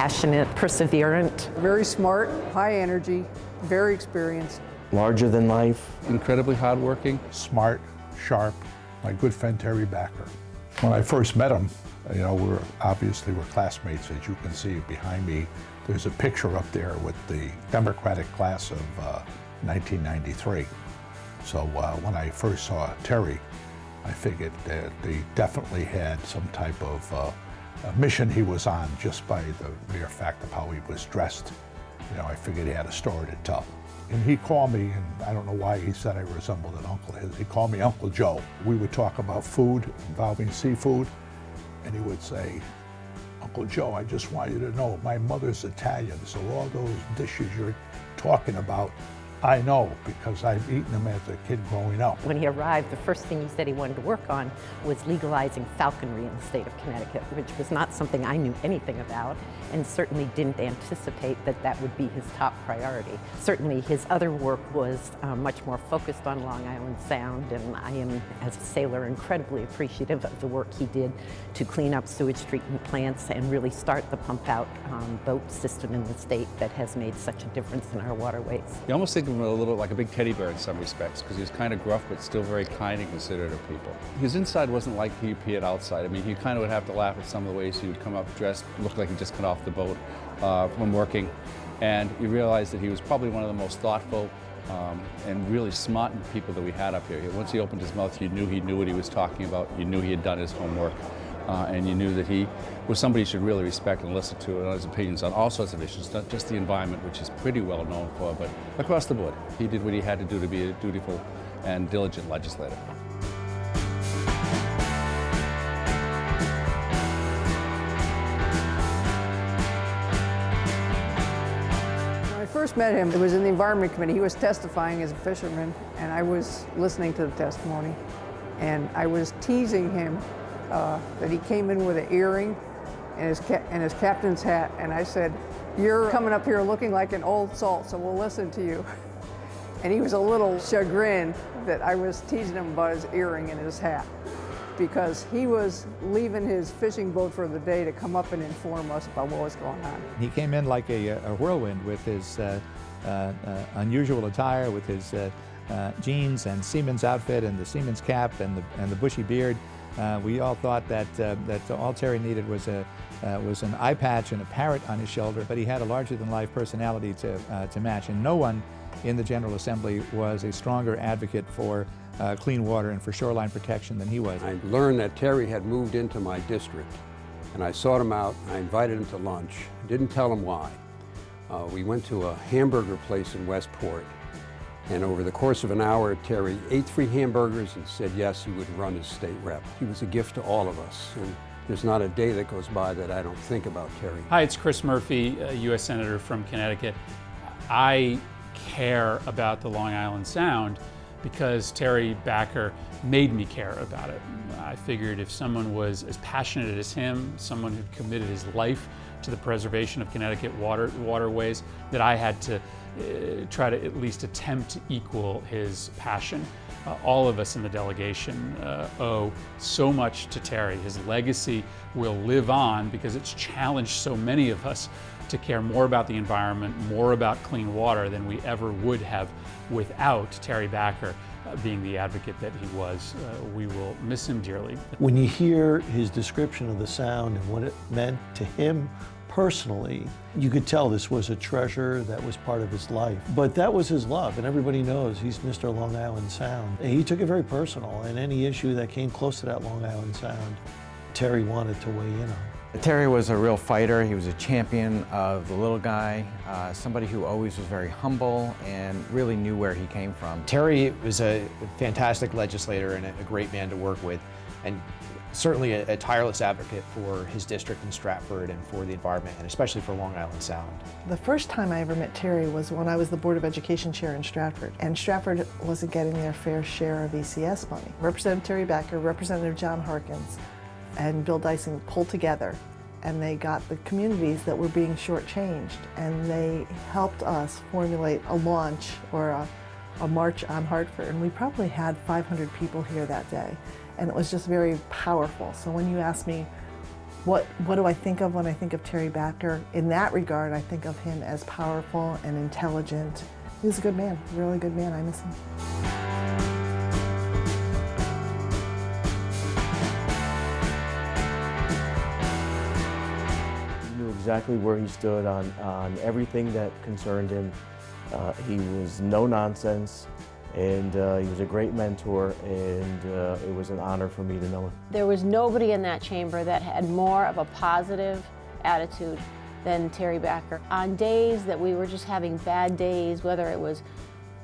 passionate, perseverant. Very smart, high energy, very experienced. Larger than life. Incredibly hardworking. Smart, sharp, my good friend Terry Backer. When I first met him, we're classmates. As you can see behind me, there's a picture up there with the Democratic class of 1993. So when I first saw Terry, I figured that they definitely had some type of a mission he was on just by the mere fact of how he was dressed. I figured he had a story to tell. And he called me, and I don't know why he said I resembled an uncle of his. He called me Uncle Joe. We would talk about food involving seafood, and he would say, Uncle Joe, I just want you to know my mother's Italian, so all those dishes you're talking about, I know because I've eaten them as a kid growing up. When he arrived, the first thing he said he wanted to work on was legalizing falconry in the state of Connecticut, which was not something I knew anything about, and certainly didn't anticipate that that would be his top priority. Certainly his other work was much more focused on Long Island Sound, and I am, as a sailor, incredibly appreciative of the work he did to clean up sewage treatment plants and really start the pump-out boat system in the state that has made such a difference in our waterways. You almost think of him a little like a big teddy bear in some respects, because he was kind of gruff, but still very kind and considerate of people. His inside wasn't like he appeared outside. I mean, he kind of would have to laugh at some of the ways he would come up dressed, looked like he just got off the boat from working. And you realize that he was probably one of the most thoughtful and really smart people that we had up here. Once he opened his mouth, you knew he knew what he was talking about. You knew he had done his homework. And you knew that he was somebody you should really respect and listen to, and his opinions on all sorts of issues, not just the environment, which is pretty well known for, but across the board. He did what he had to do to be a dutiful and diligent legislator. When I first met him, it was in the Environment Committee. He was testifying as a fisherman, and I was listening to the testimony, and I was teasing him that he came in with an earring and his captain's hat, and I said, "You're coming up here looking like an old salt, so we'll listen to you." And he was a little chagrined that I was teasing him about his earring and his hat, because he was leaving his fishing boat for the day to come up and inform us about what was going on. He came in like a whirlwind with his unusual attire, with his jeans and seaman's outfit and the seaman's cap and the bushy beard. We all thought that all Terry needed was an eye patch and a parrot on his shoulder, but he had a larger-than-life personality to match, and no one in the General Assembly was a stronger advocate for clean water and for shoreline protection than he was. I learned that Terry had moved into my district, and I sought him out. I invited him to lunch. Didn't tell him why. We went to a hamburger place in Westport. And over the course of an hour, Terry ate 3 hamburgers and said yes, he would run as state rep. He was a gift to all of us, and there's not a day that goes by that I don't think about Terry. Hi, it's Chris Murphy, U.S. Senator from Connecticut. I care about the Long Island Sound because Terry Backer made me care about it. I figured if someone was as passionate as him, someone who committed his life to the preservation of Connecticut waterways, that I had to try to at least attempt to equal his passion. All of us in the delegation owe so much to Terry. His legacy will live on because it's challenged so many of us to care more about the environment, more about clean water than we ever would have without Terry Backer being the advocate that he was. We will miss him dearly. When you hear his description of the Sound and what it meant to him personally, you could tell this was a treasure that was part of his life. But that was his love, and everybody knows he's Mr. Long Island Sound. And he took it very personal, and any issue that came close to that Long Island Sound, Terry wanted to weigh in on. Terry was a real fighter. He was a champion of the little guy, somebody who always was very humble and really knew where he came from. Terry was a fantastic legislator and a great man to work with, and certainly a tireless advocate for his district in Stratford and for the environment, and especially for Long Island Sound. The first time I ever met Terry was when I was the Board of Education chair in Stratford, and Stratford wasn't getting their fair share of ECS money. Representative Terry Backer, Representative John Harkins, and Bill Dyson pulled together, and they got the communities that were being shortchanged, and they helped us formulate a launch or a march on Hartford, and we probably had 500 people here that day. And it was just very powerful. So when you ask me, What do I think of when I think of Terry Backer? In that regard, I think of him as powerful and intelligent. He was a good man, a really good man. I miss him. He knew exactly where he stood on everything that concerned him. He was no nonsense, and he was a great mentor, and it was an honor for me to know him. There was nobody in that chamber that had more of a positive attitude than Terry Backer. On days that we were just having bad days, whether it was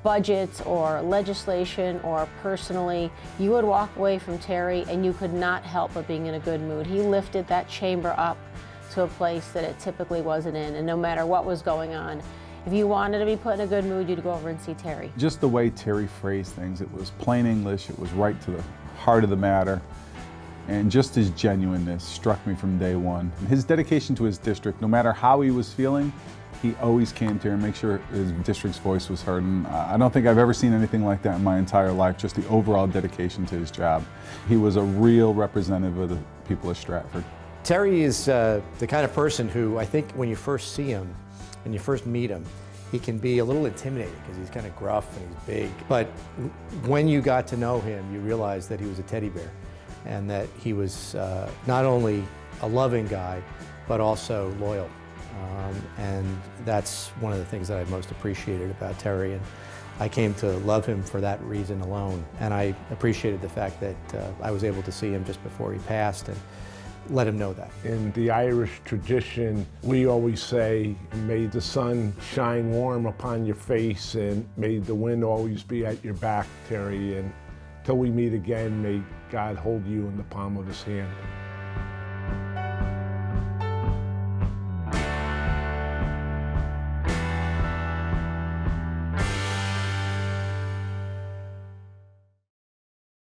budgets or legislation or personally, you would walk away from Terry and you could not help but being in a good mood. He lifted that chamber up to a place that it typically wasn't in, and no matter what was going on, if you wanted to be put in a good mood, you'd go over and see Terry. Just the way Terry phrased things, it was plain English, it was right to the heart of the matter, and just his genuineness struck me from day one. His dedication to his district, no matter how he was feeling, he always came to and make sure his district's voice was heard. And I don't think I've ever seen anything like that in my entire life, just the overall dedication to his job. He was a real representative of the people of Stratford. Terry is the kind of person who I think when you first see him, when you first meet him, he can be a little intimidating because he's kind of gruff and he's big. But when you got to know him, you realized that he was a teddy bear and that he was not only a loving guy, but also loyal. And that's one of the things that I most appreciated about Terry. And I came to love him for that reason alone. And I appreciated the fact that I was able to see him just before he passed and let him know that. In the Irish tradition, we always say, may the sun shine warm upon your face and may the wind always be at your back, Terry. And till we meet again, may God hold you in the palm of his hand.